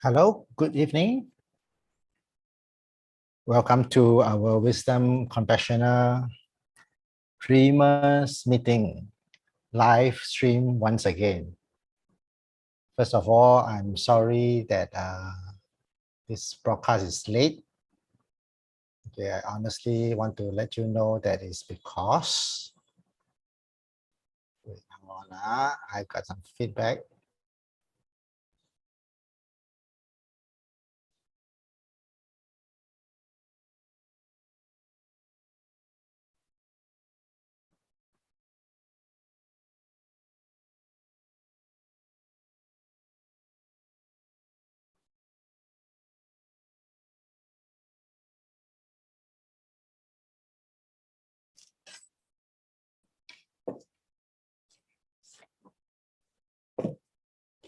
Hello, good evening. Welcome to our Wisdom Confessional Dreamers meeting live stream once again. First of all, I'm sorry that this broadcast is late. Okay, I honestly want to let you know that it's because, wait, hang on, I got some feedback.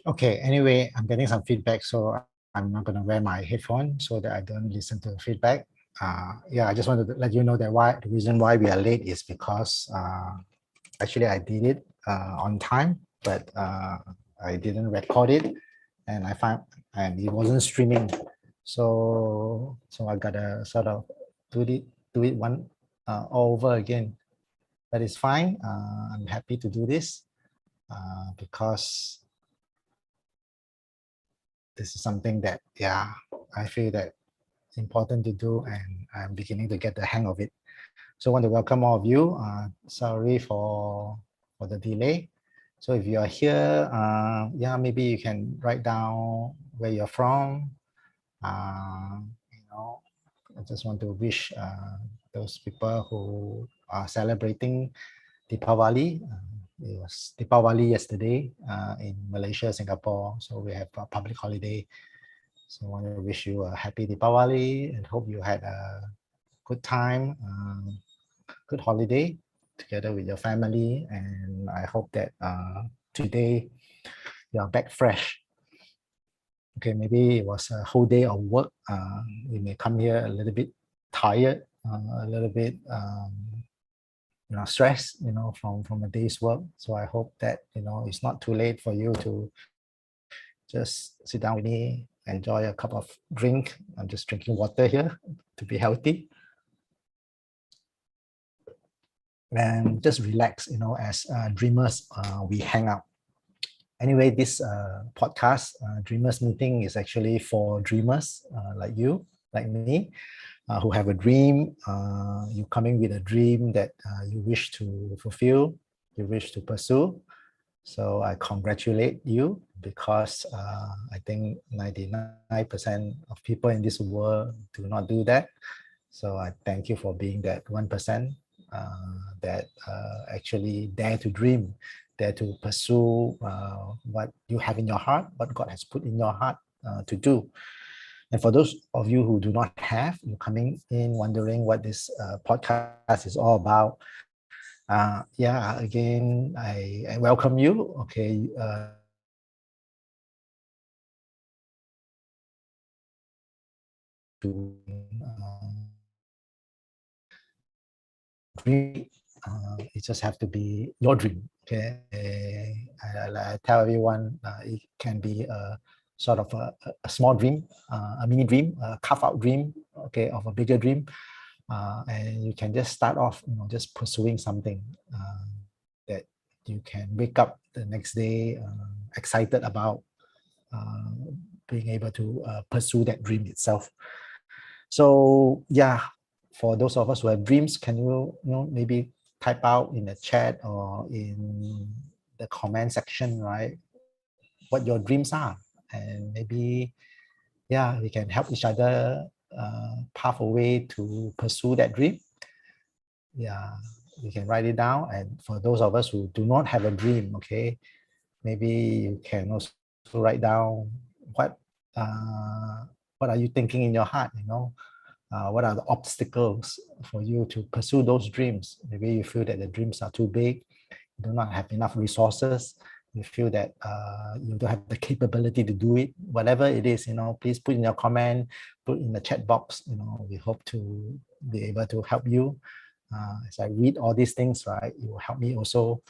Okay, anyway, I'm getting some feedback, so I'm not going to wear my headphone so that I don't listen to the feedback. Yeah, I just wanted to let you know that the reason why we are late is because actually I did it on time, but I didn't record it, and and it wasn't streaming, so I gotta sort of do it one all over again. But it's fine. I'm happy to do this because this is something that, yeah, I feel that it's important to do, and I'm beginning to get the hang of it. So I want to welcome all of you. Sorry for the delay. So if you are here, yeah, maybe you can write down where you're from. You know, I just want to wish those people who are celebrating Deepavali. It was Deepavali yesterday in Malaysia, Singapore. So we have a public holiday. So I want to wish you a happy Deepavali and hope you had a good time, good holiday together with your family. And I hope that today you are back fresh. Okay, maybe it was a whole day of work. You may come here a little bit tired, a little bit stressed, from a day's work. So I hope that it's not too late for you to just sit down with me, enjoy a cup of drink. I'm just drinking water here to be healthy, and just relax. As dreamers, we hang out. Anyway, this podcast, Dreamers Meeting, is actually for dreamers like you, like me, who have a dream. You coming with a dream that you wish to fulfill, you wish to pursue. So I congratulate you because I think 99% of people in this world do not do that. So I thank you for being that 1% that actually dare to dream, dare to pursue what you have in your heart, what God has put in your heart to do. And for those of you who do not have, you're coming in wondering what this podcast is all about. Yeah, again, I welcome you. Okay. To dream, it just have to be your dream. Okay, I tell everyone it can be a sort of a small dream, a mini dream, a carve out dream, okay, of a bigger dream, and you can just start off, just pursuing something that you can wake up the next day excited about uh, being able to pursue that dream itself. So yeah, for those of us who have dreams, can you maybe type out in the chat or in the comment section, right, what your dreams are, and maybe, yeah, we can help each other path a way to pursue that dream. Yeah, you can write it down. And for those of us who do not have a dream, okay, maybe you can also write down what what are you thinking in your heart, what are the obstacles for you to pursue those dreams. Maybe you feel that the dreams are too big, you do not have enough resources, you feel that you don't have the capability to do it. Whatever it is, please put in your comment, put in the chat box. We hope to be able to help you. As I read all these things, right, it will help me also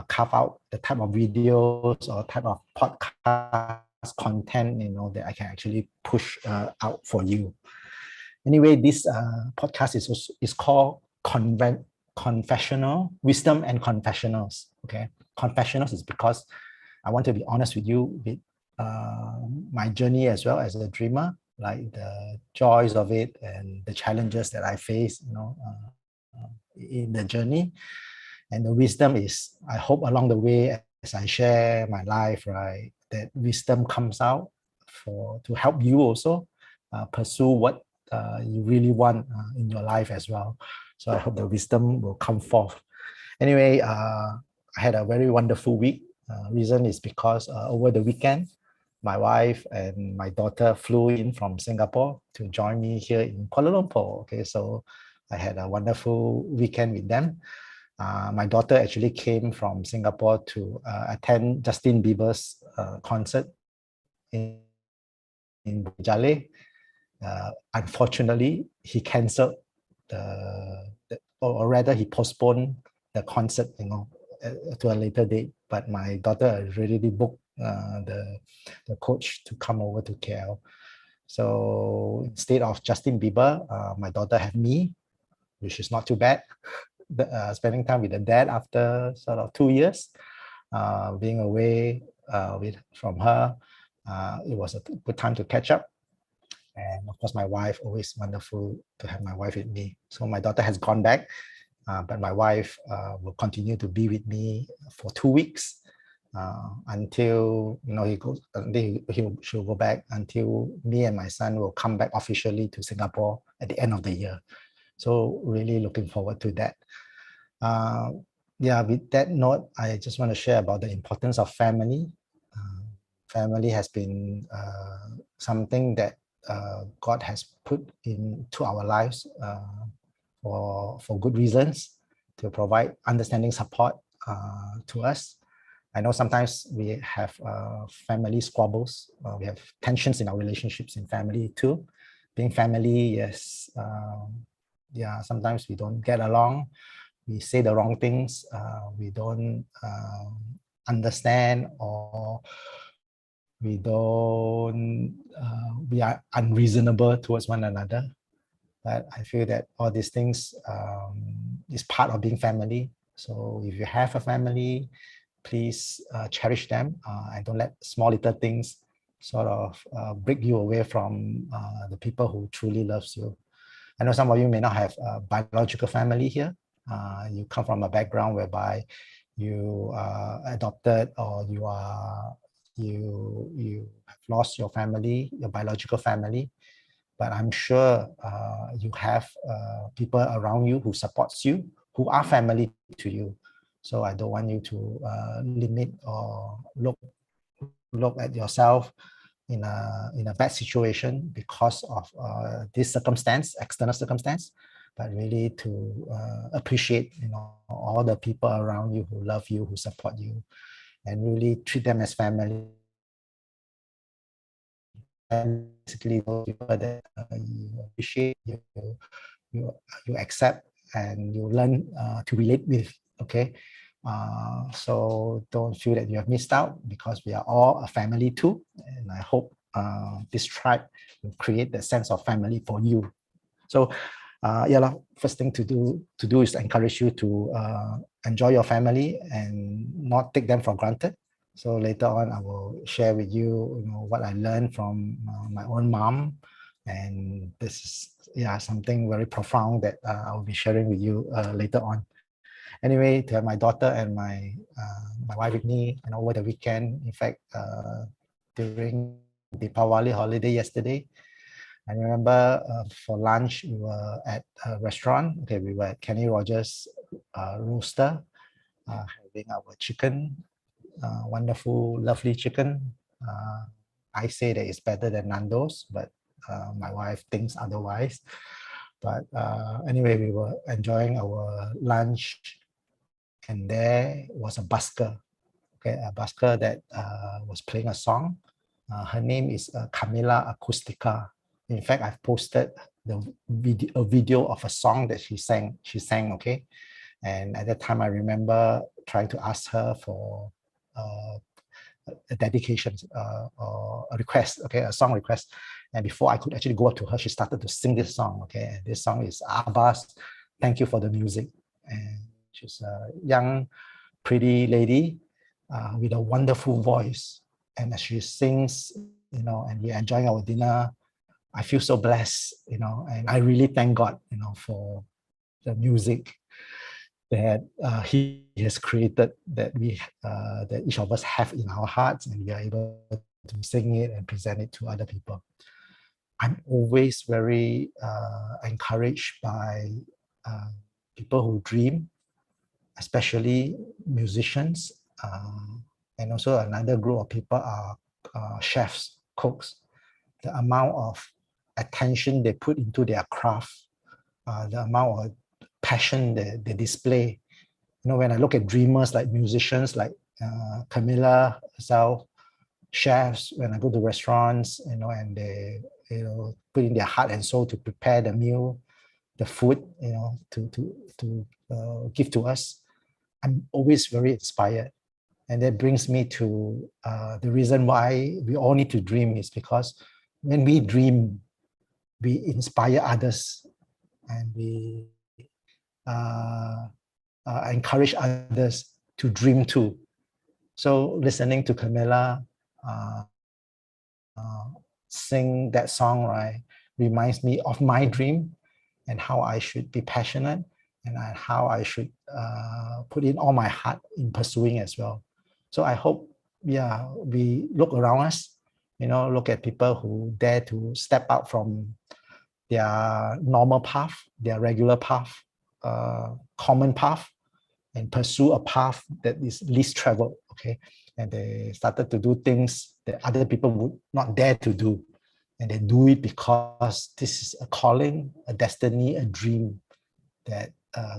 carve out the type of videos or type of podcast content, that I can actually push out for you. Anyway, this podcast is called Confessional Wisdom and Confessionals. Okay, Confessionals is because I want to be honest with you with my journey as well as a dreamer, like the joys of it and the challenges that I face, in the journey. And the wisdom is, I hope along the way as I share my life, right, that wisdom comes out to help you also pursue what you really want in your life as well. So I hope the wisdom will come forth. Anyway, I had a very wonderful week. Reason is because over the weekend, my wife and my daughter flew in from Singapore to join me here in Kuala Lumpur. Okay, so I had a wonderful weekend with them. My daughter actually came from Singapore to attend Justin Bieber's concert in Jale. Unfortunately, he cancelled or rather he postponed the concert, to a later date. But my daughter already booked the coach to come over to KL. So instead of Justin Bieber, my daughter had me, which is not too bad. Spending time with the dad after sort of 2 years, being away from her. It was a good time to catch up. And of course, my wife, always wonderful to have my wife with me. So my daughter has gone back, but my wife will continue to be with me for 2 weeks until she'll go back until me and my son will come back officially to Singapore at the end of the year. So really looking forward to that. With that note, I just want to share about the importance of family. Family has been something that God has put into our lives for good reasons, to provide understanding support to us. I know sometimes we have family squabbles, we have tensions in our relationships in family too. Being family, yes, sometimes we don't get along, we say the wrong things, we don't understand, or we are unreasonable towards one another. But I feel that all these things is part of being family. So if you have a family, please cherish them and don't let small little things sort of break you away from the people who truly loves you. I know some of you may not have a biological family here. You come from a background whereby you are adopted, or you have lost your family, your biological family. But I'm sure you have people around you who supports you, who are family to you. So I don't want you to limit or look at yourself in a bad situation because of this circumstance, external circumstance, but really to appreciate all the people around you who love you, who support you, and really treat them as family. And basically those people that you appreciate, you accept, and you learn to relate with. Okay, so don't feel that you have missed out, because we are all a family too. And I hope this tribe will create that sense of family for you. So first thing to do is encourage you to enjoy your family and not take them for granted. So later on, I will share with you, what I learned from my own mom, and this is something very profound that I will be sharing with you later on. Anyway, to have my daughter and my wife with me, and over the weekend, in fact, during the Diwali holiday yesterday, I remember for lunch we were at a restaurant. Okay, we were at Kenny Rogers Rooster, having our chicken. Wonderful, lovely chicken. I say that it's better than Nando's, but my wife thinks otherwise. But anyway, we were enjoying our lunch, and there was a busker, a busker that was playing a song. Her name is Camila Acustica. In fact, I've posted a video of a song that she sang. Okay, and at that time, I remember trying to ask her for a dedication or a request, okay, a song request. And before I could actually go up to her, she started to sing this song, okay? And this song is Abba's Thank You for the Music. And she's a young, pretty lady with a wonderful voice. And as she sings, you know, and we're enjoying our dinner, I feel so blessed, you know, and I really thank God, you know, for the music that He has created, that that each of us have in our hearts, and we are able to sing it and present it to other people. I'm always very encouraged by people who dream, especially musicians, and also another group of people are chefs, cooks. The amount of attention they put into their craft, the amount of passion they display. You know, when I look at dreamers like musicians like Camilla herself, chefs, when I go to restaurants, you know, and they, you know, put in their heart and soul to prepare the meal, the food, you know, to give to us, I'm always very inspired. And that brings me to the reason why we all need to dream is because when we dream, we inspire others and we encourage others to dream too. So listening to Camilla sing that song, right, reminds me of my dream and how I should be passionate and how I should put in all my heart in pursuing as well. So I hope, yeah, we look around us, you know, look at people who dare to step out from their normal path, their regular path, common path, and pursue a path that is least traveled, okay? And they started to do things that other people would not dare to do. And they do it because this is a calling, a destiny, a dream that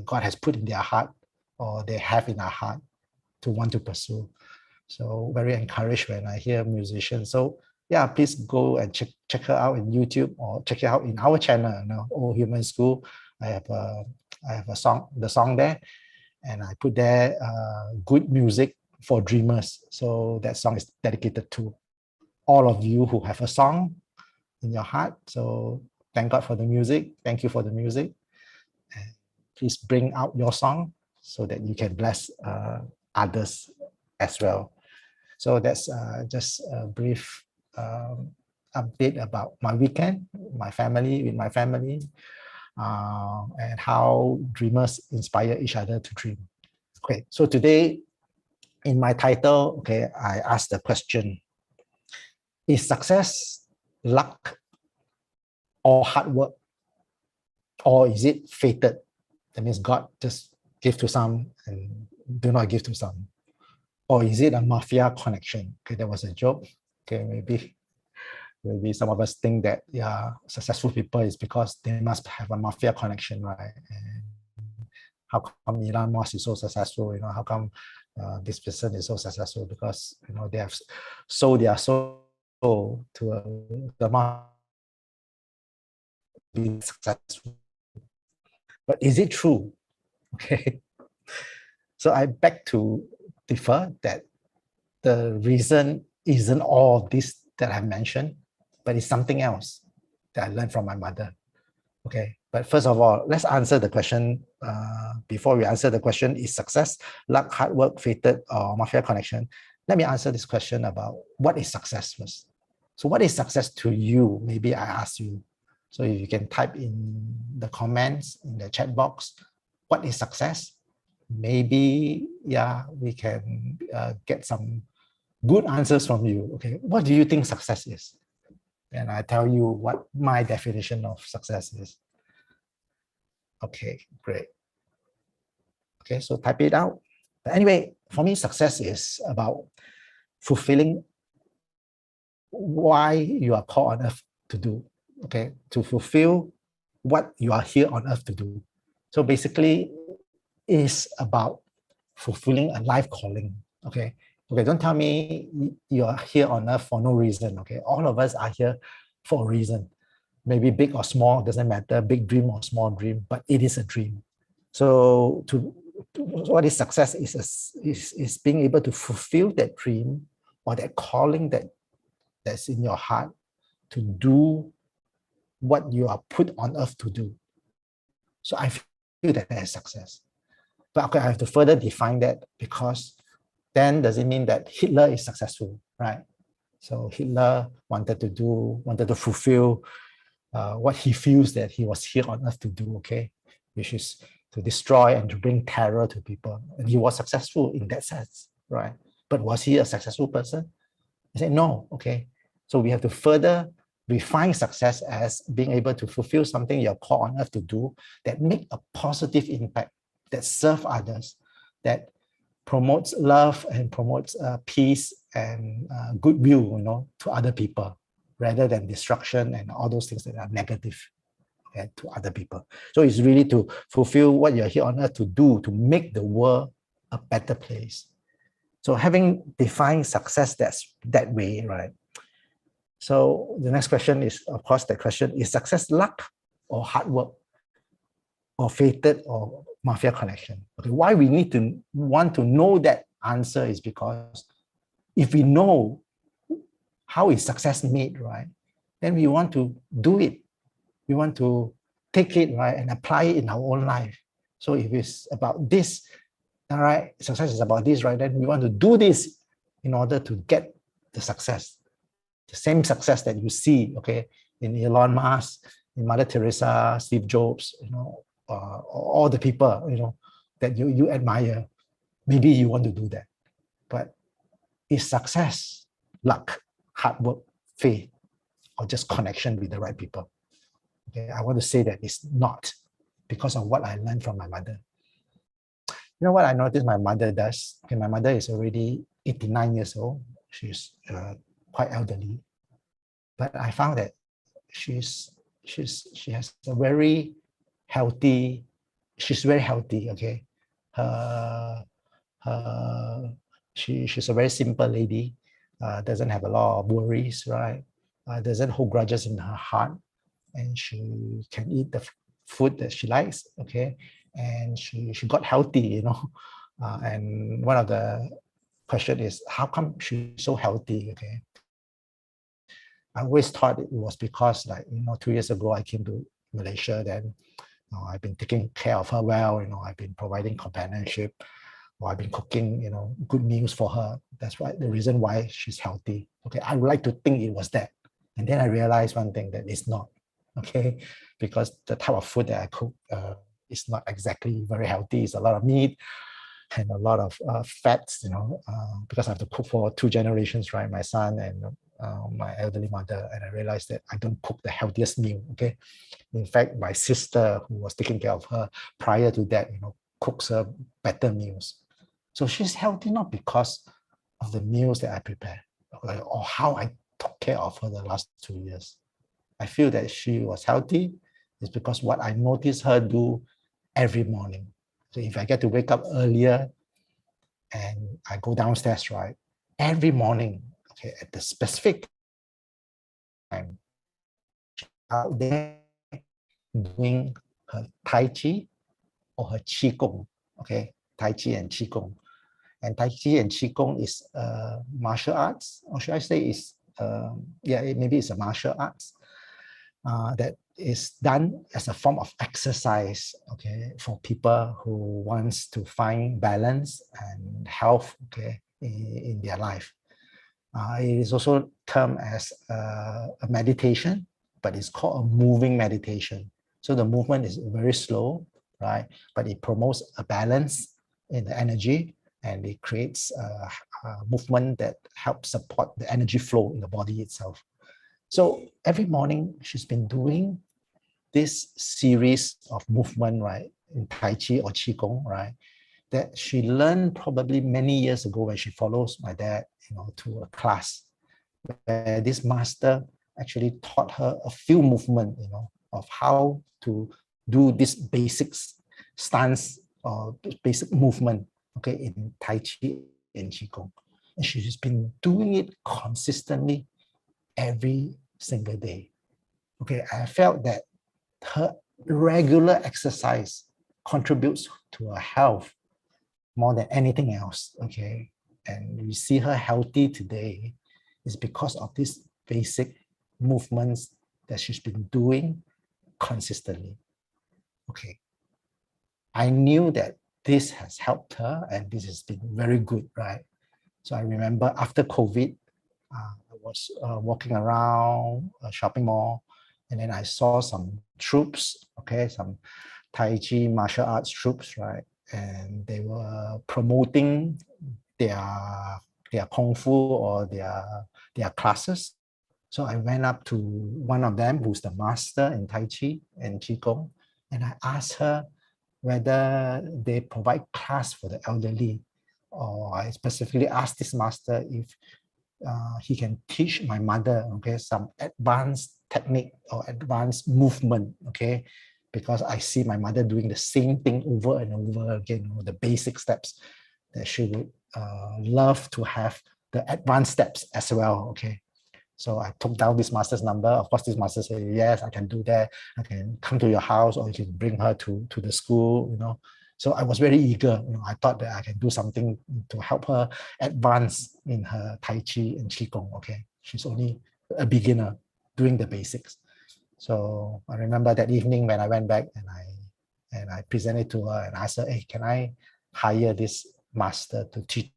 God has put in their heart or they have in our heart to want to pursue. So very encouraged when I hear musicians. So yeah, please go and check her out in YouTube or check it out in our channel, you know, Old Human School. I have a song, the song there, and I put there good music for dreamers. So that song is dedicated to all of you who have a song in your heart. So thank God for the music. Thank you for the music. And please bring out your song so that you can bless others as well. So that's just a brief update about my weekend, my family, with my family, and how dreamers inspire each other to dream. Okay, so today in my title, okay, I asked the question, is success luck or hard work? Or is it fated? That means God just give to some and do not give to some. Or is it a mafia connection? Okay, that was a joke. Okay, maybe some of us think that, yeah, successful people is because they must have a mafia connection, right? And how come Elon Musk is so successful? You know, how come this person is so successful? Because, you know, they have sold their soul to the mafia to be successful. But is it true? Okay. So I beg to differ that the reason isn't all of this that I've mentioned, but it's something else that I learned from my mother. Okay, but first of all, let's answer the question. Before we answer the question, is success luck, hard work, fated, or mafia connection? Let me answer this question about what is success first. So what is success to you? Maybe I ask you. So if you can type in the comments, in the chat box, what is success? Maybe, yeah, we can get some good answers from you. Okay, what do you think success is? And I tell you what my definition of success is. Okay, great. Okay, so type it out. But anyway, for me, success is about fulfilling why you are called on earth to do. Okay, to fulfill what you are here on earth to do. So basically, it's about fulfilling a life calling. Okay, okay, don't tell me you are here on earth for no reason. Okay, all of us are here for a reason. Maybe big or small, doesn't matter, big dream or small dream, but it is a dream. So what is success is being able to fulfill that dream or that calling that's in your heart to do what you are put on earth to do. So I feel that is success. But okay, I have to further define that, because then does it mean that Hitler is successful, right? So Hitler wanted to fulfill what he feels that he was here on earth to do, okay, which is to destroy and to bring terror to people. And he was successful in that sense, right? But was he a successful person? I said, no, okay. So we have to further refine success as being able to fulfill something you're called on earth to do that make a positive impact, that serve others, that promotes love and promotes peace and goodwill, to other people, rather than destruction and all those things that are negative to other people. So it's really to fulfill what you're here on earth to do, to make the world a better place. So having defined success that way, right? So the next question is, of course, the question is success luck or hard work or fated or mafia connection? Okay, why we need to want to know that answer is because if we know how is success made, right, then we want to do it. We want to take it, right, and apply it in our own life. So if it's about this, all right, success is about this, right, then we want to do this in order to get the success. The same success that you see, okay, in Elon Musk, in Mother Teresa, Steve Jobs, all the people, that you admire. Maybe you want to do that. But is success luck, hard work, faith, or just connection with the right people? Okay, I want to say that it's not, because of what I learned from my mother. You know what I noticed my mother does? Okay, my mother is already 89 years old. She's quite elderly. But I found that she has a very healthy, she's very healthy, okay? She's a very simple lady, doesn't have a lot of worries, right? Doesn't hold grudges in her heart, and she can eat the food that she likes, okay? And she got healthy, and one of the question is, how come she's so healthy, okay? I always thought it was because, 2 years ago, I came to Malaysia, then I've been taking care of her well, I've been providing companionship, or I've been cooking, good meals for her. That's why the reason why she's healthy. Okay, I would like to think it was that. And then I realized one thing, that it's not, okay? Because the type of food that I cook is not exactly very healthy. It's a lot of meat and a lot of fats, because I have to cook for 2 generations, right? My son and my elderly mother, and I realized that I don't cook the healthiest meal, okay? In fact, my sister, who was taking care of her prior to that, cooks her better meals. So she's healthy not because of the meals that I prepare, or how I took care of her the last 2 years. I feel that she was healthy is because what I noticed her do every morning. So if I get to wake up earlier and I go downstairs, right, every morning, okay, at the specific time, out there doing her Tai Chi or her Qigong, okay, Tai Chi and Qigong. And Tai Chi and Qigong is martial arts, or should I say is, maybe it's a martial arts that is done as a form of exercise, okay, for people who wants to find balance and health, okay, in their life. It is also termed as a meditation, but it's called a moving meditation. So the movement is very slow, right? But it promotes a balance in the energy, and it creates a movement that helps support the energy flow in the body itself. So every morning she's been doing this series of movement, right, in Tai Chi or Qigong, right, that she learned probably many years ago when she follows my dad, to a class where this master actually taught her a few movements, of how to do this basic stance or basic movement, okay, in Tai Chi and Qigong. And she's been doing it consistently every single day. Okay, I felt that her regular exercise contributes to her health more than anything else, okay? and we see her healthy today is because of these basic movements that she's been doing consistently. Okay. I knew that this has helped her and this has been very good, right? So I remember after COVID, I was walking around a shopping mall, and then I saw some troops, okay, some Tai Chi martial arts troops, right? And they were promoting their Kung Fu or their classes. So I went up to one of them who's the master in Tai Chi and Qigong, and I asked her whether they provide class for the elderly, or I specifically asked this master if he can teach my mother, okay, some advanced technique or advanced movement, okay, because I see my mother doing the same thing over and over again, you know, the basic steps that she would love to have the advanced steps as well, okay. So I took down this master's number. Of course, this master said, yes, I can do that. I can come to your house, or you can bring her to the school, you know. So I was very eager. You know, I thought that I can do something to help her advance in her Tai Chi and Qigong, okay. She's only a beginner doing the basics. So I remember that evening when I went back and I presented to her and asked her, hey, can I hire this master to teach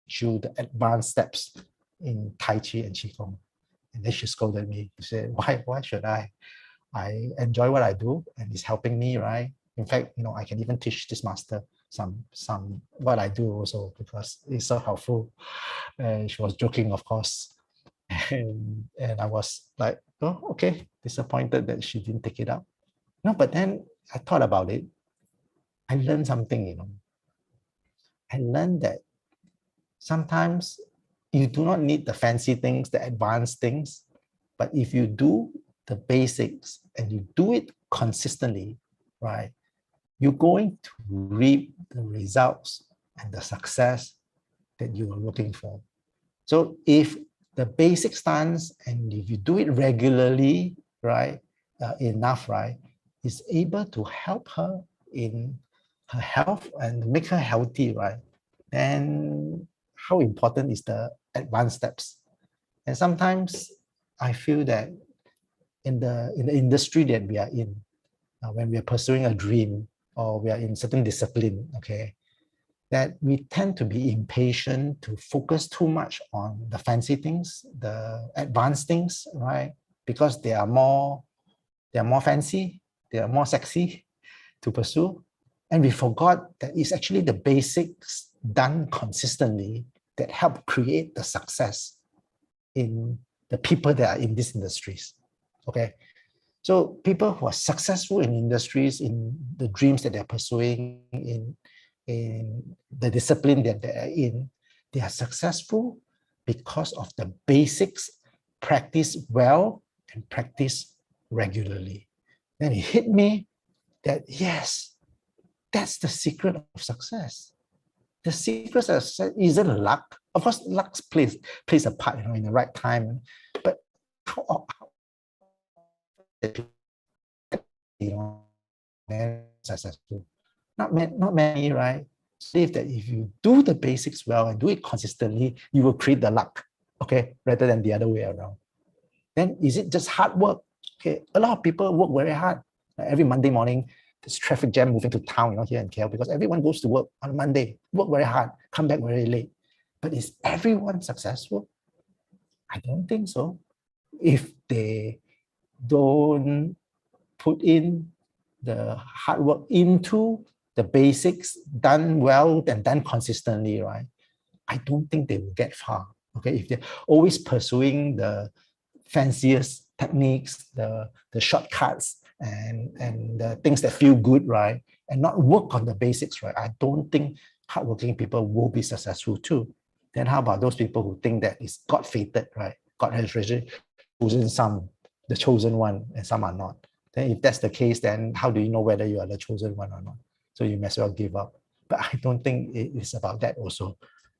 you the advanced steps in Tai Chi and Qigong? And then she scolded me. She said, why should I? I enjoy what I do and it's helping me, right? In fact, you know, I can even teach this master some what I do also because it's so helpful. And she was joking, of course. And I was like, oh, okay, disappointed that she didn't take it up. No, but then I thought about it. I learned something, you know. I learned that sometimes you do not need the fancy things, the advanced things, but if you do the basics and you do it consistently, right, you're going to reap the results and the success that you are looking for. So if the basic stance and if you do it regularly, right, enough, right, is able to help her in her health and make her healthy, right, then how important is the advanced steps? And sometimes I feel that in the industry that we are in, when we are pursuing a dream or we are in certain discipline, okay, that we tend to be impatient to focus too much on the fancy things, the advanced things, right? Because they are more fancy, they are more sexy to pursue. And we forgot that it's actually the basics done consistently that help create the success in the people that are in these industries, okay? So people who are successful in industries, in the dreams that they're pursuing, in the discipline that they are in, they are successful because of the basics practiced well and practiced regularly. Then it hit me that, yes, that's the secret of success. The secret of success isn't luck. Of course, luck plays a part, you know, in the right time. But how you know, successful? Not many, right? Believe that if you do the basics well and do it consistently, you will create the luck, okay, rather than the other way around. Then is it just hard work? Okay, a lot of people work very hard. Like every Monday morning, there's traffic jam moving to town, you know, here in KL, because everyone goes to work on Monday, work very hard, come back very late. But is everyone successful? I don't think so. If they don't put in the hard work into the basics, done well and done consistently, right? I don't think they will get far. Okay, if they're always pursuing the fanciest techniques, the shortcuts, and the things that feel good, right, and not work on the basics, right, I don't think hardworking people will be successful too. Then how about those people who think that it's God fated, right? God has really chosen some, the chosen one, and some are not. Then if that's the case, then how do you know whether you are the chosen one or not? So you may as well give up. But I don't think it is about that also.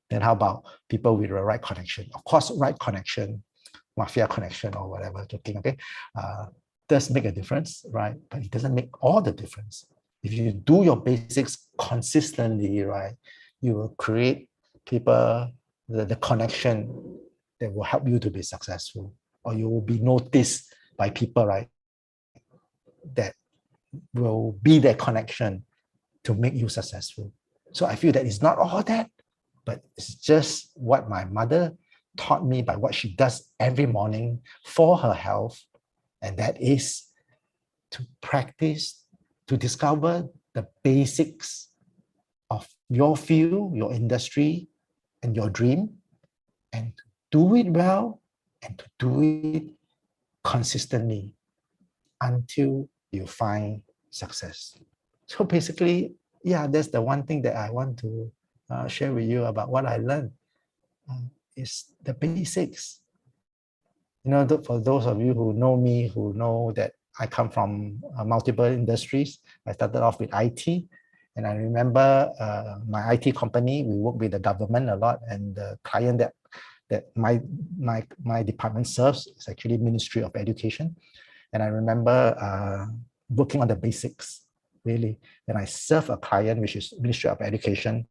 Then how about people with the right connection? Of course, right connection, mafia connection or whatever, joking, okay, does make a difference, right? But it doesn't make all the difference. If you do your basics consistently, right, you will create people the connection that will help you to be successful, or you will be noticed by people, right? That will be that connection to make you successful. So I feel that it's not all that, but it's just what my mother taught me by what she does every morning for her health. And that is to practice, to discover the basics of your field, your industry, and your dream, and to do it well and to do it consistently until you find success. So basically, yeah, that's the one thing that I want to share with you about what I learned is the basics. You know, for those of you who know me, who know that I come from multiple industries. I started off with IT, and I remember my IT company, we work with the government a lot, and the client that my department serves is actually Ministry of Education. And I remember working on the basics, really. When I serve a client, which is Ministry of Education,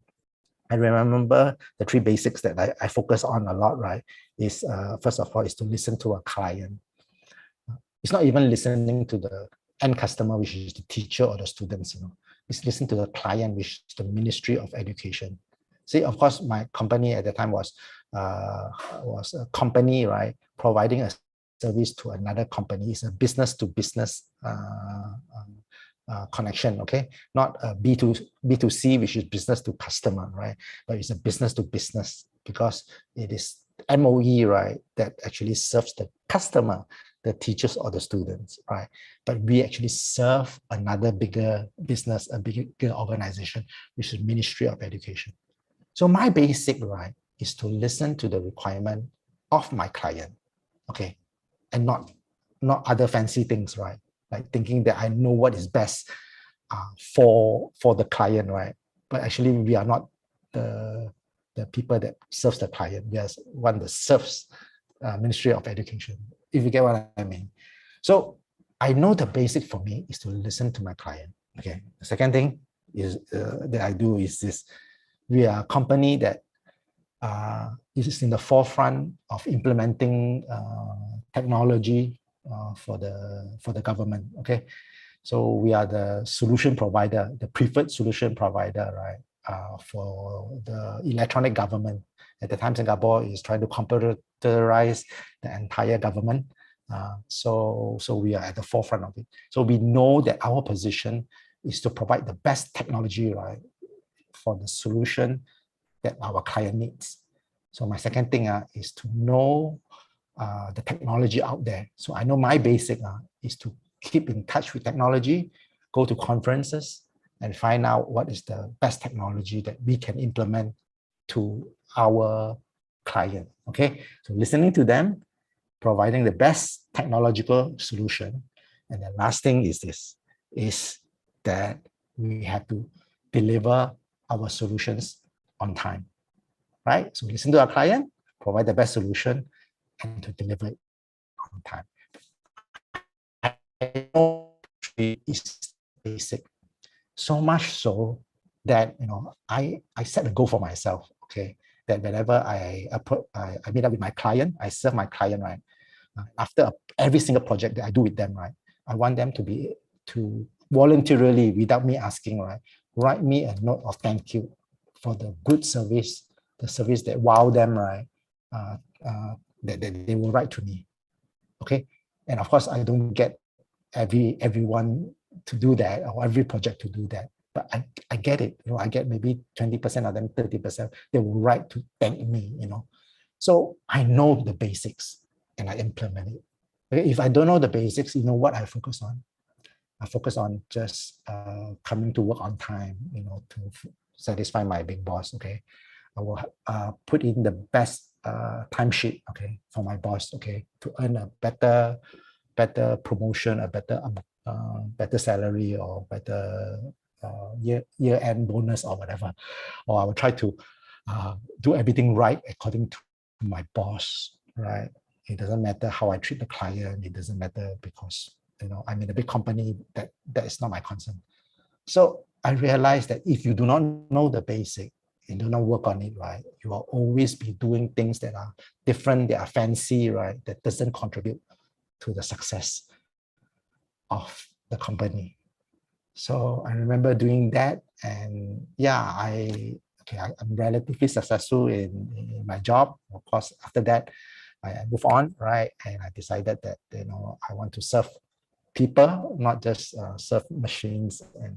I remember the three basics that I focus on a lot, right? Is first of all, is to listen to a client. It's not even listening to the end customer, which is the teacher or the students, you know. It's listen to the client, which is the Ministry of Education. See, of course, my company at the time was a company, right, providing a service to another company. It's a business to business connection, okay? Not a B2C, which is business to customer, right? But it's a business to business because it is MOE, right, that actually serves the customer, the teachers or the students, right? But we actually serve another bigger business, a bigger organization, which is Ministry of Education. So my basic, right, is to listen to the requirement of my client, okay? And not other fancy things, right? Like thinking that I know what is best for the client, right? But actually, we are not the people that serves the client. We are one that serves Ministry of Education, if you get what I mean. So I know the basic for me is to listen to my client. Okay. The second thing is that I do is this: we are a company that is in the forefront of implementing technology for the government. Okay, so we are the solution provider, the preferred solution provider, right, for the electronic government. At the time, Singapore is trying to computerize the entire government. So we are at the forefront of it. So we know that our position is to provide the best technology, right, for the solution that our client needs. So my second thing is to know the technology out there. So I know my basic is to keep in touch with technology, go to conferences, and find out what is the best technology that we can implement to our client. Okay, so listening to them, providing the best technological solution. And the last thing is this, is that we have to deliver our solutions on time, right? So listen to our client, provide the best solution, and to deliver it on time. I know is basic, so much so that, you know, I set a goal for myself, okay, that whenever I meet up with my client, I serve my client, right, after every single project that I do with them, right, I want them to voluntarily, without me asking, right, write me a note of thank you for the good service, the service that wow them, right, that they will write to me, okay? And of course, I don't get everyone to do that, or every project to do that, but I get it, you know, I get maybe 20% of them, 30%, they will write to thank me, you know. So I know the basics and I implement it. Okay? If I don't know the basics, you know what I focus on? I focus on just coming to work on time, you know, to satisfy my big boss, okay? I will put in the best timesheet, okay, for my boss, okay, to earn a better promotion, a better salary, or better year-end bonus or whatever. Or I will try to do everything right according to my boss, right? It doesn't matter how I treat the client. It doesn't matter because, you know, I'm in a big company, that is not my concern. So I realized that if you do not know the basic, and do not work on it, right, you will always be doing things that are different, that are fancy, right, that doesn't contribute to the success of the company. So I remember doing that, and yeah, I'm relatively successful in my job. Of course, after that, I move on, right, and I decided that I want to serve people, not just serve machines, and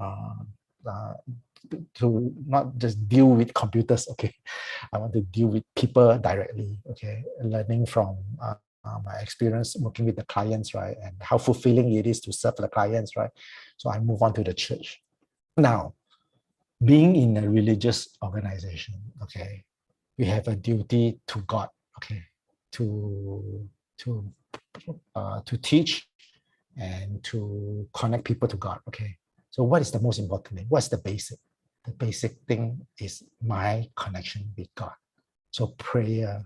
uh, uh, to not just deal with computers. Okay, I want to deal with people directly. Okay, learning from my experience working with the clients, right, and how fulfilling it is to serve the clients, right. So I move on to the church. Now, being in a religious organization, okay, we have a duty to God, okay, to to teach and to connect people to God, okay. So what is the most important thing? What's the basic? The basic thing is my connection with God. So prayer.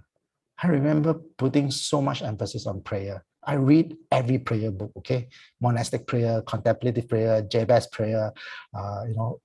I remember putting so much emphasis on prayer. I read every prayer book, okay? Monastic prayer, contemplative prayer, Jabez prayer,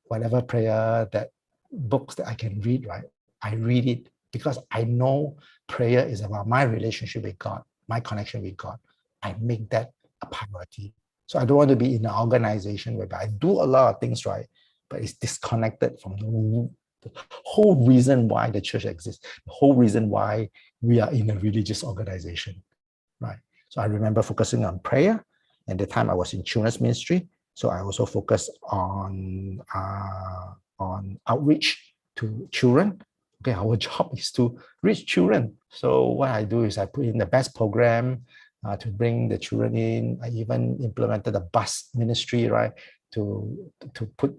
whatever prayer, that books that I can read, right? I read it because I know prayer is about my relationship with God, my connection with God. I make that a priority. So I don't want to be in an organization whereby I do a lot of things right, but it's disconnected from the whole reason why the church exists, the whole reason why we are in a religious organization, right? So I remember focusing on prayer. At the time I was in children's ministry, so I also focused on outreach to children. Okay, our job is to reach children. So what I do is I put in the best program to bring the children in. I even implemented a bus ministry, right, to put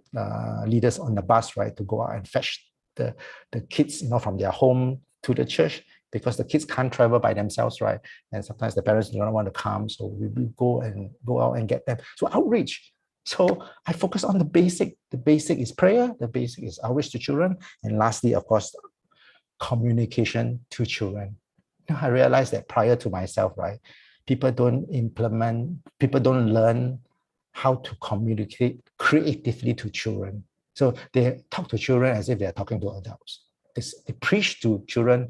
leaders on the bus, right, to go out and fetch the kids, from their home to the church, because the kids can't travel by themselves, right? And sometimes the parents do not want to come, so we go out and get them. So outreach. So I focus on the basic. The basic is prayer. The basic is outreach to children, and lastly, of course, communication to children. I realized that prior to myself, right, people don't learn how to communicate creatively to children. So they talk to children as if they're talking to adults. They preach to children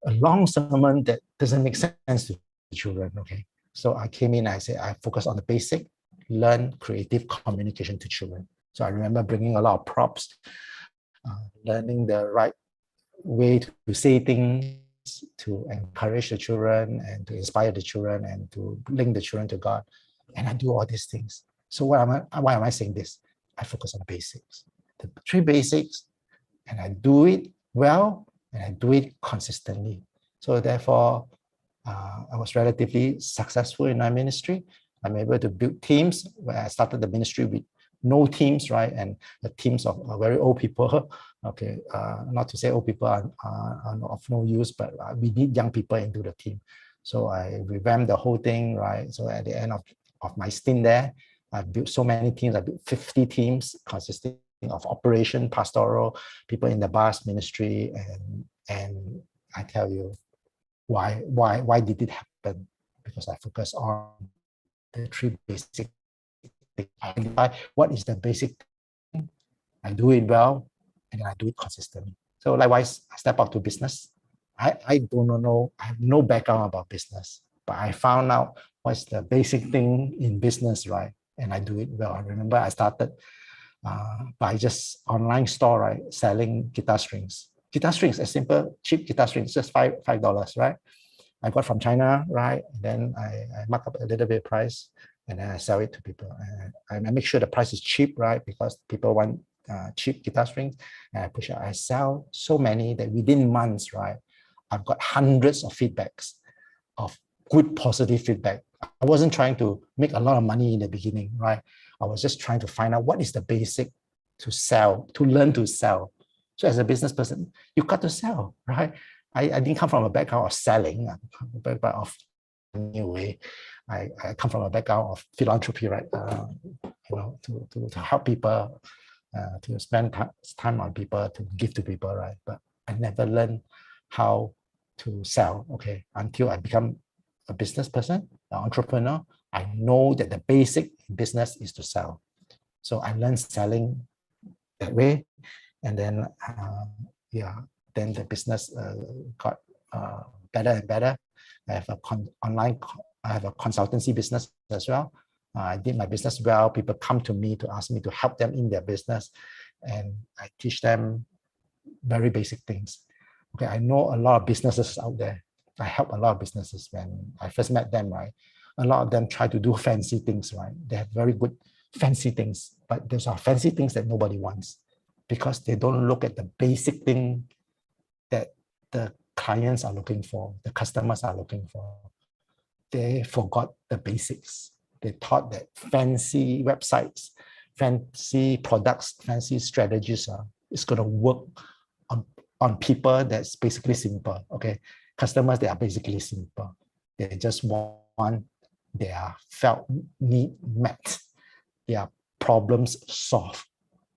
a long sermon that doesn't make sense to children, okay? So I came in, I said, I focus on the basic, learn creative communication to children. So I remember bringing a lot of props, learning the right way to say things, to encourage the children and to inspire the children and to link the children to God. And I do all these things. So why am I saying this? I focus on the basics, the 3 basics, and I do it well, and I do it consistently. So therefore, I was relatively successful in my ministry. I'm able to build teams. Where I started the ministry with no teams, right? And the teams of very old people. Okay, not to say old people are of no use, but we need young people into the team. So I revamped the whole thing, right? So at the end of my stint there, I built so many teams. I built 50 teams consisting of operation, pastoral, people in the bus ministry, and I tell you why did it happen? Because I focus on the 3 basic things. I identify what is the basic thing, I do it well, and I do it consistently. So likewise, I step out to business. I don't know, I have no background about business, but I found out what's the basic thing in business, right? And I do it well. I remember I started by just online store, right, selling guitar strings. Guitar strings, a simple, cheap guitar strings, just $5, right? I got from China, right? And then I mark up a little bit price, and then I sell it to people. I make sure the price is cheap, right? Because people want cheap guitar strings, and I push out. I sell so many that within months, right, I've got hundreds of feedbacks, of good positive feedback. I wasn't trying to make a lot of money in the beginning, right? I was just trying to find out what is the basic to sell, to learn to sell. So as a business person, you got to sell, right? I didn't come from a background of selling, a background of anyway. I come from a background of philanthropy, right? To help people, to spend time on people, to give to people, right? But I never learned how to sell, okay, until I become a business person, an entrepreneur. I know that the basic in business is to sell. So I learned selling that way. And then, yeah, then the business got better and better. I have a I have a consultancy business as well. I did my business well. People come to me to ask me to help them in their business, and I teach them very basic things. Okay, I know a lot of businesses out there. I help a lot of businesses when I first met them, right? A lot of them try to do fancy things, right? They have very good fancy things, but those are fancy things that nobody wants because they don't look at the basic thing that the clients are looking for, the customers are looking for. They forgot the basics. They thought that fancy websites, fancy products, fancy strategies is going to work on people that's basically simple. Okay, customers, they are basically simple. They just want their felt need met, their problems solved.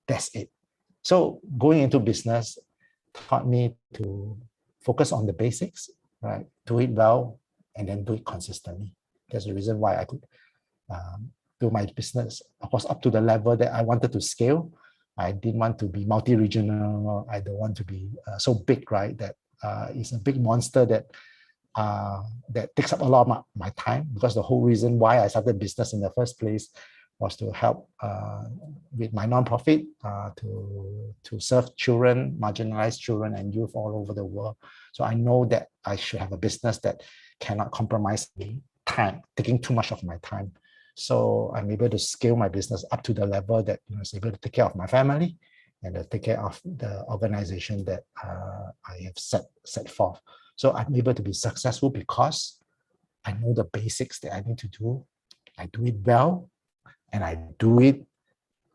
That's it. So going into business taught me to focus on the basics, right? Do it well, and then do it consistently. That's the reason why I could do my business, of course, up to the level that I wanted to scale. I didn't want to be multi-regional. I don't want to be so big, right? That it's a big monster that that takes up a lot of my time, because the whole reason why I started business in the first place was to help with my nonprofit to serve children, marginalized children and youth all over the world. So I know that I should have a business that cannot compromise me time, taking too much of my time. So I'm able to scale my business up to the level that is able to take care of my family and to take care of the organization that I have set forth. So I'm able to be successful because I know the basics that I need to do. I do it well, and I do it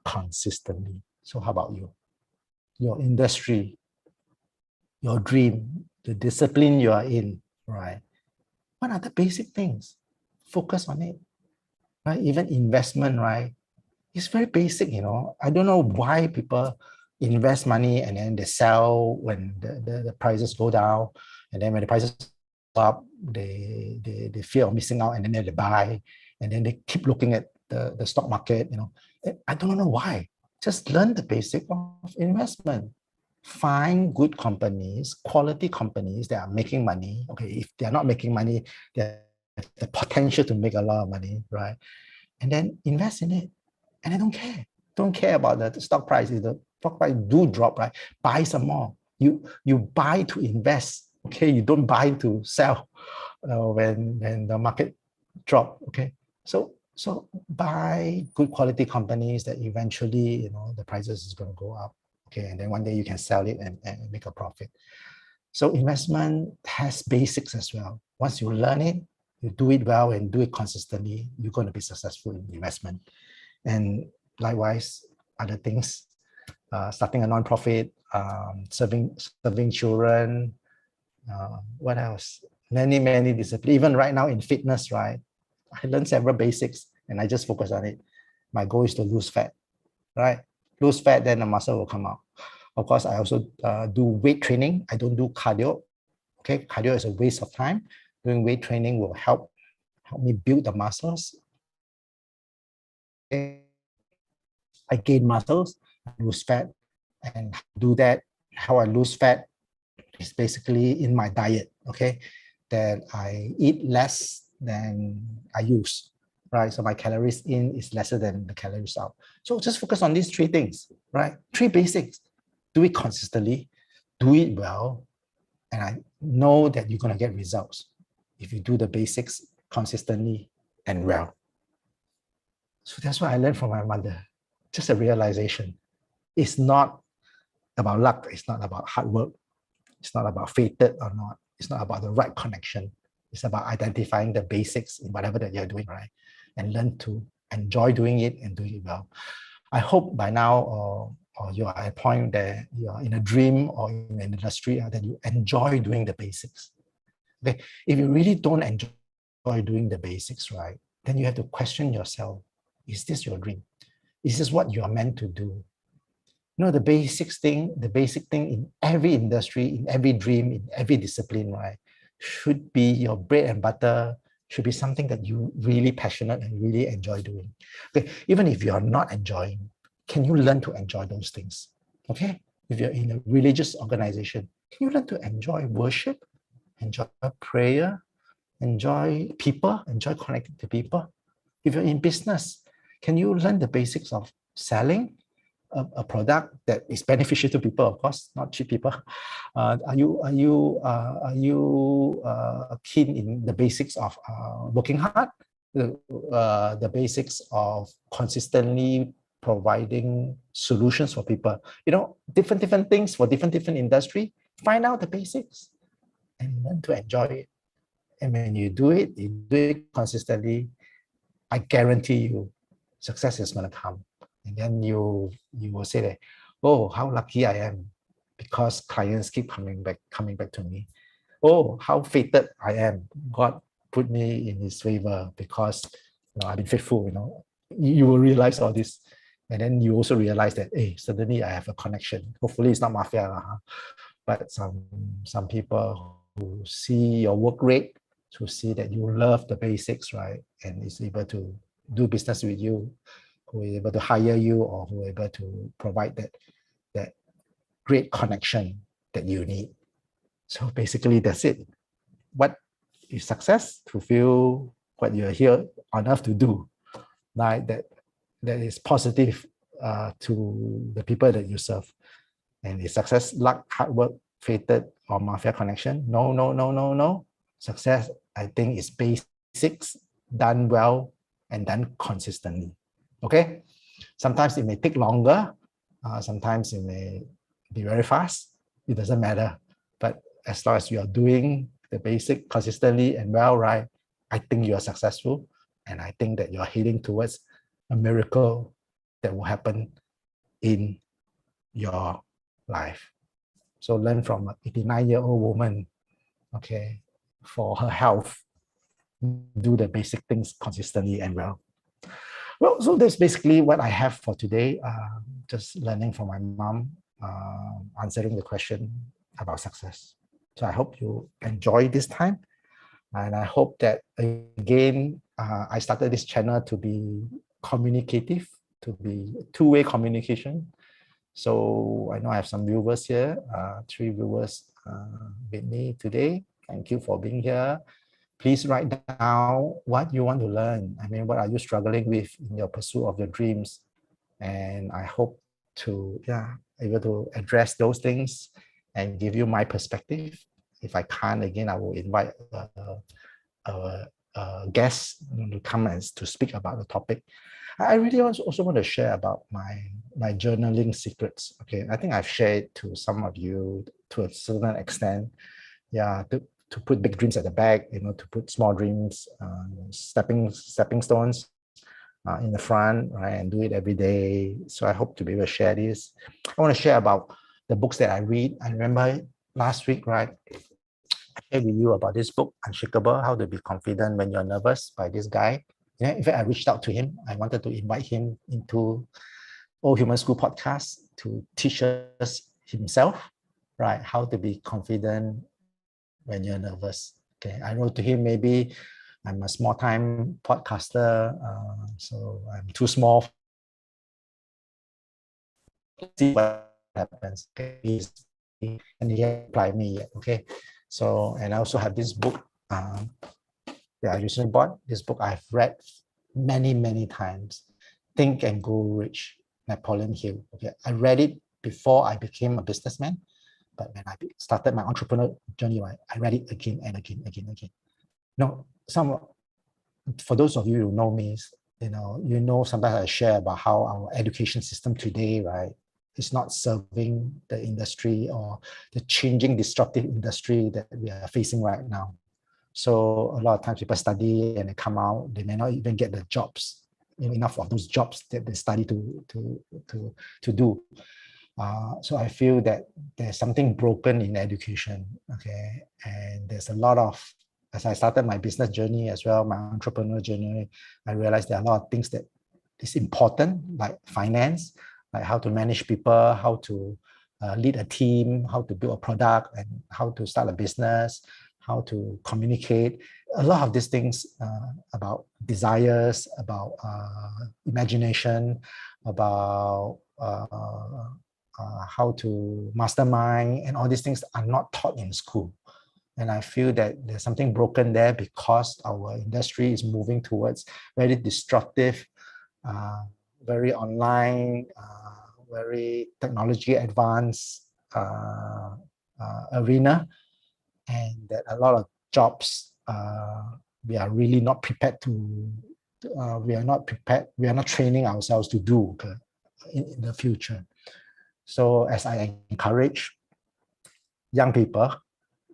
consistently. So how about you? Your industry, your dream, the discipline you are in, right? What are the basic things? Focus on it, right? Even investment, right? It's very basic, I don't know why people invest money and then they sell when the prices go down, and then when the prices go up, they fear of missing out, and then they buy, and then they keep looking at the stock market. I don't know why. Just learn the basic of investment. Find good companies, quality companies that are making money. Okay, if they're not making money, they have the potential to make a lot of money, right? And then invest in it. And I don't care about the stock price. If the stock price do drop, right? Buy some more. You buy to invest. Okay, you don't buy to sell when the market drop. Okay, so buy good quality companies that eventually the prices is going to go up. Okay, and then one day you can sell it and make a profit. So investment has basics as well. Once you learn it, you do it well and do it consistently, you're going to be successful in investment. And likewise, other things, starting a nonprofit, serving children, what else? Many disciplines. Even right now in fitness, right? I learned several basics and I just focus on it. My goal is to lose fat, right? Lose fat, then the muscle will come out. Of course, I also do weight training. I don't do cardio. Okay, cardio is a waste of time. Doing weight training will help me build the muscles. I gain muscles, I lose fat, and do that. How I lose fat is basically in my diet. Okay, that I eat less than I use, right? So my calories in is lesser than the calories out. So just focus on these three things, right? Three basics. Do it consistently, do it well, and I know that you're going to get results if you do the basics consistently and well. So that's what I learned from my mother. Just a realization. It's not about luck. It's not about hard work. It's not about fated or not. It's not about the right connection. It's about identifying the basics in whatever that you're doing, right? And learn to enjoy doing it and do it well. I hope by now, or you are at a point that you are in a dream or in an industry that you enjoy doing the basics. Okay, if you really don't enjoy doing the basics, right, then you have to question yourself: is this your dream? Is this what you are meant to do? The basic thing in every industry, in every dream, in every discipline, right, should be your bread and butter, should be something that you really passionate and really enjoy doing. Okay, even if you are not enjoying, can you learn to enjoy those things? Okay, If you're in a religious organization, can you learn to enjoy worship, enjoy prayer, enjoy people, enjoy connecting to people? If you're in business, can you learn the basics of selling a product that is beneficial to people, of course, not cheap people? Are you keen in the basics of working hard, the basics of consistently providing solutions for people? Different things for different industry. Find out the basics and learn to enjoy it. And when you do it consistently, I guarantee you, success is going to come. And then you will say that, oh, how lucky I am, because clients keep coming back to me. Oh, how fated I am. God put me in his favor because I've been faithful. You will realize all this. And then you also realize that, hey, suddenly I have a connection. Hopefully it's not mafia, but some people who see your work rate, to see that you love the basics, right? And is able to do business with you, who is able to hire you, or who is able to provide that great connection that you need. So basically that's it. What is success? Fulfill what you're here on earth to do, right? That is positive to the people that you serve. And is success luck, hard work, fated, or mafia connection? No. Success, I think, is basics done well and done consistently. Okay? Sometimes it may take longer. Sometimes it may be very fast. It doesn't matter. But as long as you are doing the basic consistently and well, right, I think you are successful. And I think that you're heading towards a miracle that will happen in your life. So learn from an 89-year-old woman, okay, for her health. Do the basic things consistently and well. Well, so that's basically what I have for today. Just learning from my mom, answering the question about success. So I hope you enjoy this time. And I hope that, again, I started this channel to be communicative, to be two-way communication. So I know I have some viewers here, 3 viewers with me today. Thank you for being here. Please write down what you want to learn. I mean, what are you struggling with in your pursuit of your dreams? And I hope to, able to address those things and give you my perspective. If I can't, again, I will invite a guest to come and to speak about the topic. I really also want to share about my journaling secrets. Okay, I think I've shared to some of you to a certain extent. Yeah, to put big dreams at the back, to put small dreams, stepping stones in the front, right, and do it every day. So I hope to be able to share this. I want to share about the books that I read. I remember last week, right, I shared with you about this book, Unshakable: How to Be Confident When You're Nervous, by this guy. In fact, I reached out to him. I wanted to invite him into All Human School podcast to teach us himself, right, how to be confident when you're nervous. Okay, I wrote to him, maybe I'm a small-time podcaster, so I'm too small. See what happens. Okay, and he hasn't replied me yet. Okay, so, and I also have this book. I recently bought this book. I've read many times. Think and Grow Rich, Napoleon Hill. Okay, I read it before I became a businessman. But when I started my entrepreneurial journey, right, I read it again and again. For those of you who know me, sometimes I share about how our education system today, right, is not serving the industry or the changing disruptive industry that we are facing right now. So a lot of times people study and they come out, they may not even get the jobs, enough of those jobs that they study to do. So I feel that there's something broken in education, okay? And there's a lot of, as I started my business journey as well, my entrepreneurial journey, I realized there are a lot of things that is important, like finance, like how to manage people, how to lead a team, how to build a product, and how to start a business, how to communicate. A lot of these things about desires, about imagination, about how to mastermind, and all these things are not taught in school. And I feel that there's something broken there because our industry is moving towards very destructive, very online, very technology advanced arena, and that a lot of jobs we are really not prepared to. We are not prepared. We are not training ourselves to do in the future. So as I encourage young people,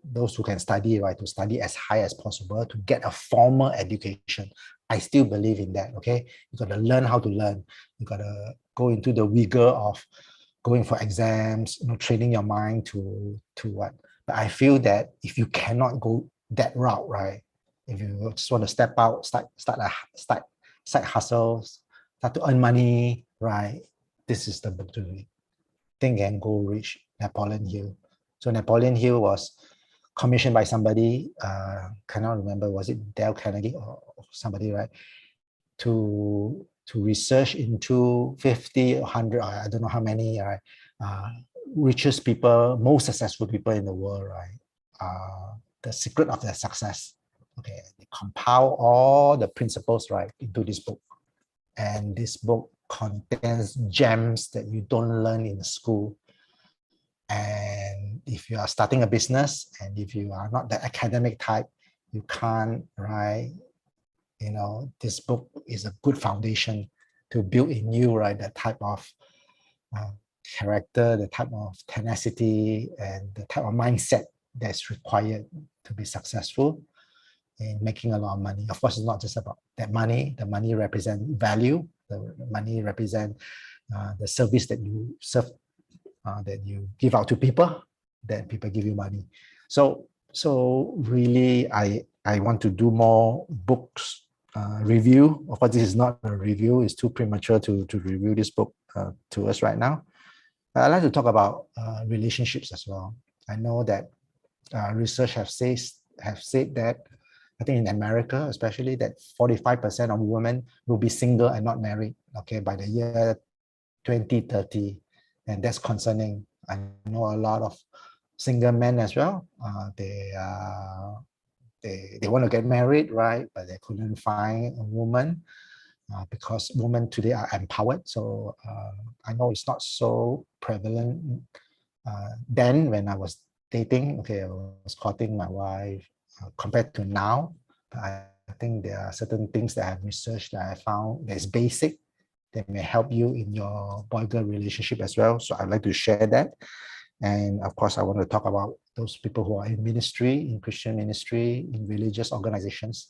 those who can study, right, to study as high as possible, to get a formal education. I still believe in that, okay? You got to learn how to learn. You got to go into the rigor of going for exams, training your mind to what. But I feel that if you cannot go that route, right, if you just want to step out, start side hustles, start to earn money, right, this is the book to read. Think and Go Rich, Napoleon Hill. So Napoleon Hill was commissioned by somebody, cannot remember, was it Dale Carnegie or somebody, right? To research into 50 or 100, I don't know how many, right? Richest people, most successful people in the world, right? The secret of their success. Okay, they compile all the principles, right, into this book. And this book contains gems that you don't learn in school. And if you are starting a business and if you are not the academic type, you can't, right? This book is a good foundation to build in you, right? The type of character, the type of tenacity, and the type of mindset that's required to be successful in making a lot of money. Of course, it's not just about that money. The money represents value. The money represents the service that you serve, that you give out to people, then people give you money. So really, I want to do more books review. Of course, this is not a review. It's too premature to review this book to us right now. I'd like to talk about relationships as well. I know that research have said that, I think in America especially, that 45% of women will be single and not married, okay, by the year 2030. And that's concerning. I know a lot of single men as well. They want to get married, right? But they couldn't find a woman because women today are empowered. So I know it's not so prevalent then when I was dating. Okay, I was courting my wife compared to now. But I think there are certain things that I have researched that I found that's basic that may help you in your boy-girl relationship as well. So I'd like to share that. And of course, I want to talk about those people who are in ministry, in Christian ministry, in religious organizations.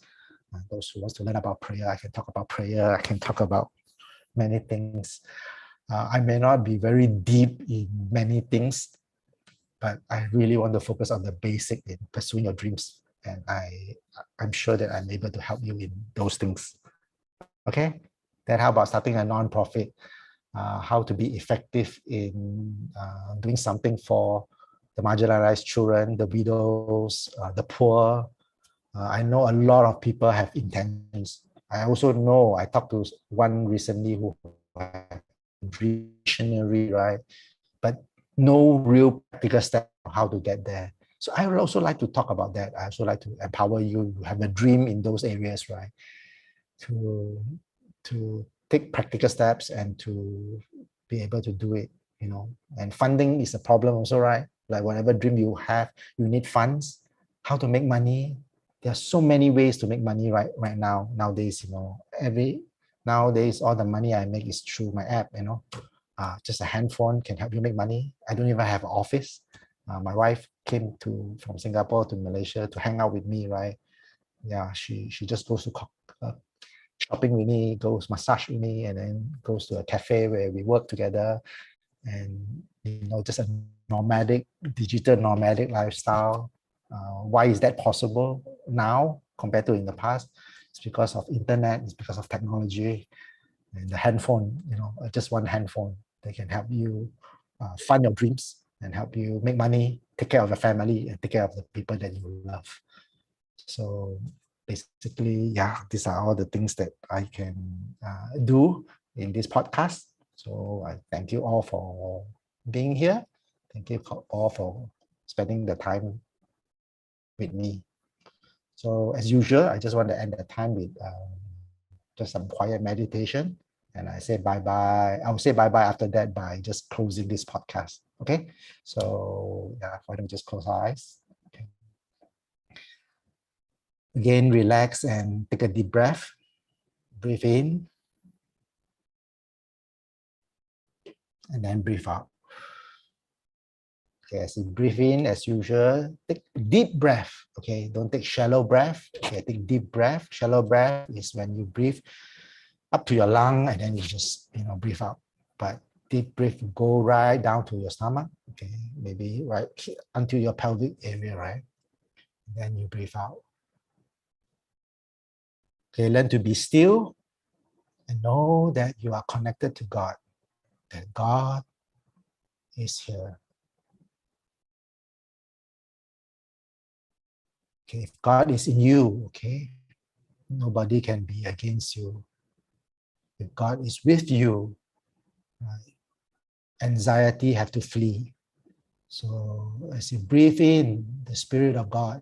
Those who want to learn about prayer, I can talk about prayer. I can talk about many things. I may not be very deep in many things, but I really want to focus on the basic in pursuing your dreams. And I'm sure that I'm able to help you in those things. Okay? Then how about starting a non-profit? How to be effective in doing something for the marginalized children, the widows, the poor. I know a lot of people have intentions. I also know, I talked to one recently who had visionary, right? But no real practical step on how to get there. So I would also like to talk about that. I also like to empower you to have a dream in those areas, right? To take practical steps and to be able to do it, and funding is a problem also, right? Like whatever dream you have, you need funds. How to make money? There are so many ways to make money right now. Nowadays, nowadays all the money I make is through my app, just a handphone can help you make money. I don't even have an office. My wife came from Singapore to Malaysia to hang out with me, right? Yeah, she just goes to shopping with me, goes massage with me, and then goes to a cafe where we work together. And just a digital nomadic lifestyle. Why is that possible now compared to in the past? It's because of internet. It's because of technology and the handphone. Just one handphone that can help you fund your dreams and help you make money, take care of your family, and take care of the people that you love. So basically, yeah, these are all the things that I can do in this podcast. So I thank you all for being here. Thank you all for spending the time with me. So as usual, I just want to end the time with just some quiet meditation. And I say bye-bye. I'll say bye-bye after that by just closing this podcast. Okay. So yeah, why don't we just close our eyes? Okay. Again, relax and take a deep breath. Breathe in. And then breathe out. Okay, as you breathe in, as usual, take deep breath. Okay, don't take shallow breath. Okay, take deep breath. Shallow breath is when you breathe up to your lung and then you just breathe out. But deep breath go right down to your stomach. Okay, maybe right until your pelvic area, right? And then you breathe out. Okay, learn to be still and know that you are connected to God. That God is here. Okay, if God is in you, okay, nobody can be against you. If God is with you, right, anxiety have to flee. So as you breathe in the Spirit of God,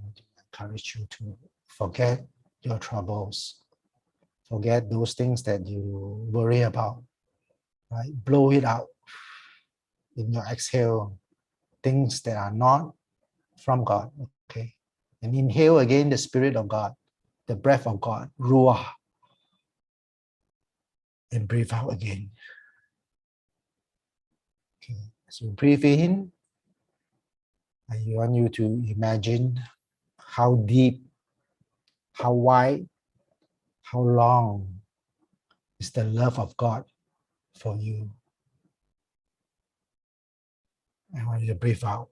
I encourage you to forget your troubles, forget those things that you worry about, right? Blow it out in your exhale, things that are not from God, okay? And inhale again the Spirit of God, the breath of God, Ruah, and breathe out again. Okay. As you breathe in, I want you to imagine how deep, how wide, how long is the love of God for you. I want you to breathe out.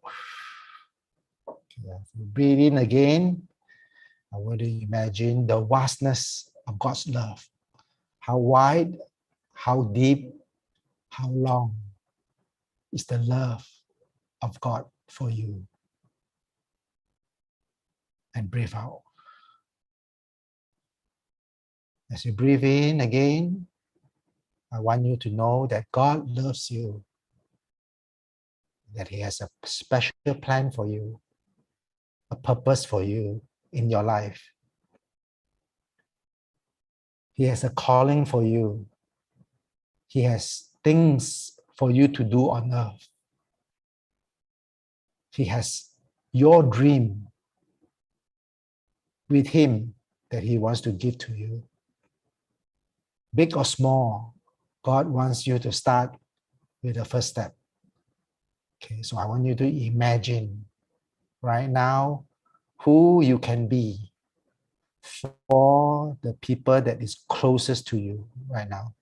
Okay. As you breathe in again, I want you to imagine the vastness of God's love. How wide, how deep, how long is the love of God for you. And breathe out. As you breathe in again, I want you to know that God loves you, that He has a special plan for you, a purpose for you in your life. He has a calling for you. He has things for you to do on earth. He has your dream with Him that He wants to give to you. Big or small, God wants you to start with the first step. Okay, so I want you to imagine right now who you can be for the people that is closest to you right now.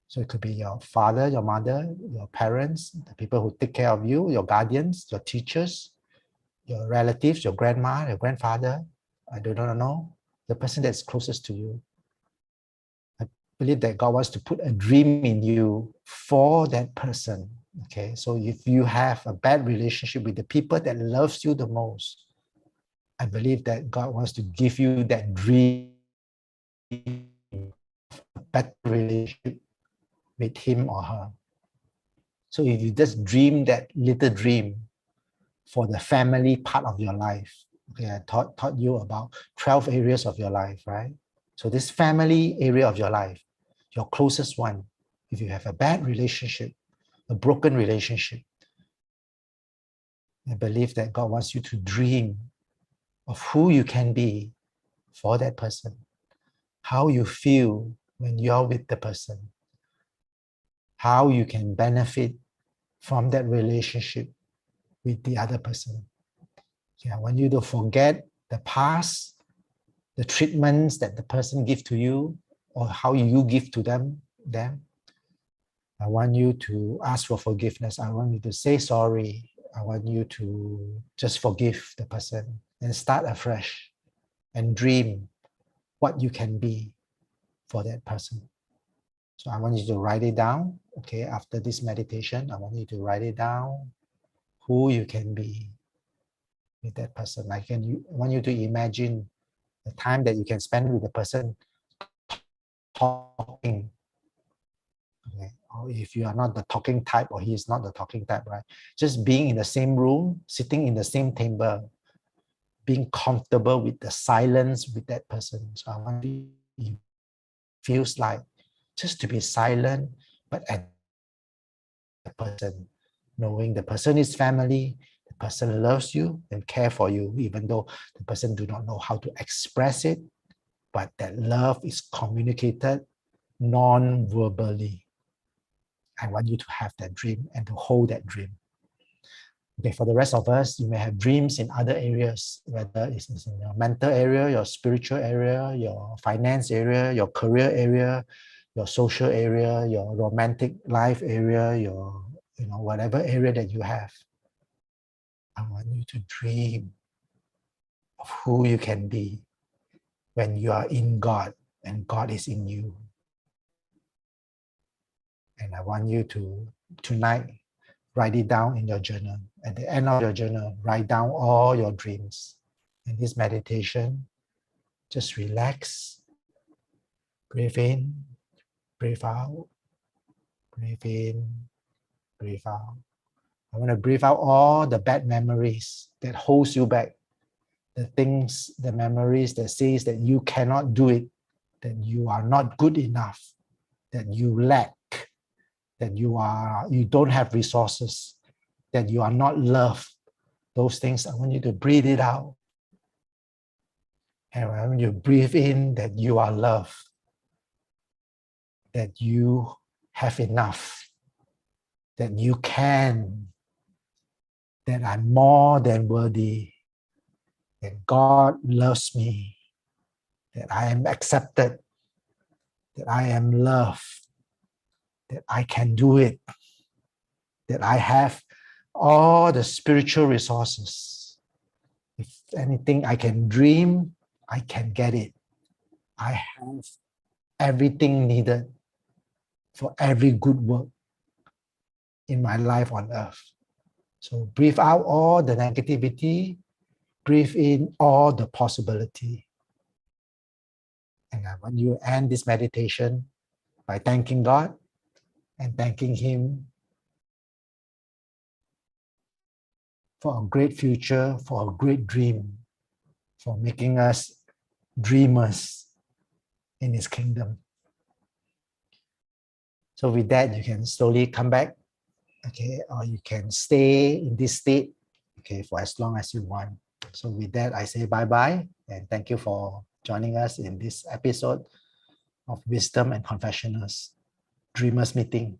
So it could be your father, your mother, your parents, the people who take care of you, your guardians, your teachers, your relatives, your grandma, your grandfather, I do not know, the person that's closest to you. I believe that God wants to put a dream in you for that person. Okay, so if you have a bad relationship with the people that loves you the most, I believe that God wants to give you that dream, a better relationship with him or her. So if you just dream that little dream for the family part of your life, okay, I taught you about 12 areas of your life, right? So this family area of your life, your closest one, if you have a bad relationship, a broken relationship, I believe that God wants you to dream of who you can be for that person, how you feel when you're with the person, how you can benefit from that relationship with the other person. Okay, I want you to forget the past, the treatments that the person give to you or how you give to them. I want you to ask for forgiveness. I want you to say sorry. I want you to just forgive the person and start afresh and dream what you can be for that person. So I want you to write it down. Okay, after this meditation, I want you to write it down who you can be with that person. I want you to imagine the time that you can spend with the person talking Okay. Or if you are not the talking type or he is not the talking type, right? Just being in the same room, sitting in the same table, being comfortable with the silence with that person. So I want you, it feels like just to be silent, but at the person, knowing the person is family, the person loves you and care for you, even though the person do not know how to express it, but that love is communicated non-verbally. I want you to have that dream and to hold that dream. Okay, for the rest of us, you may have dreams in other areas, whether it's in your mental area, your spiritual area, your finance area, your career area, your social area, your romantic life area, your, whatever area that you have. I want you to dream of who you can be when you are in God and God is in you. And I want you to, tonight, write it down in your journal. At the end of your journal, write down all your dreams. In this meditation, just relax, breathe in, breathe out, breathe in, breathe out. I want to breathe out all the bad memories that holds you back. The things, the memories that says that you cannot do it, that you are not good enough, that you lack, that you don't have resources, that you are not loved. Those things, I want you to breathe it out. And when you breathe in that you are loved, that you have enough, that you can, that I'm more than worthy, that God loves me, that I am accepted, that I am loved, that I can do it, that I have all the spiritual resources. If anything I can dream, I can get it. I have everything needed for every good work in my life on earth. So breathe out all the negativity, breathe in all the possibility. And I want you to end this meditation by thanking God and thanking Him for a great future, for a great dream, for making us dreamers in His kingdom. So with that, you can slowly come back, okay, or you can stay in this state, okay, for as long as you want. So with that, I say bye-bye and thank you for joining us in this episode of Wisdom and Confessionals Dreamers Meeting.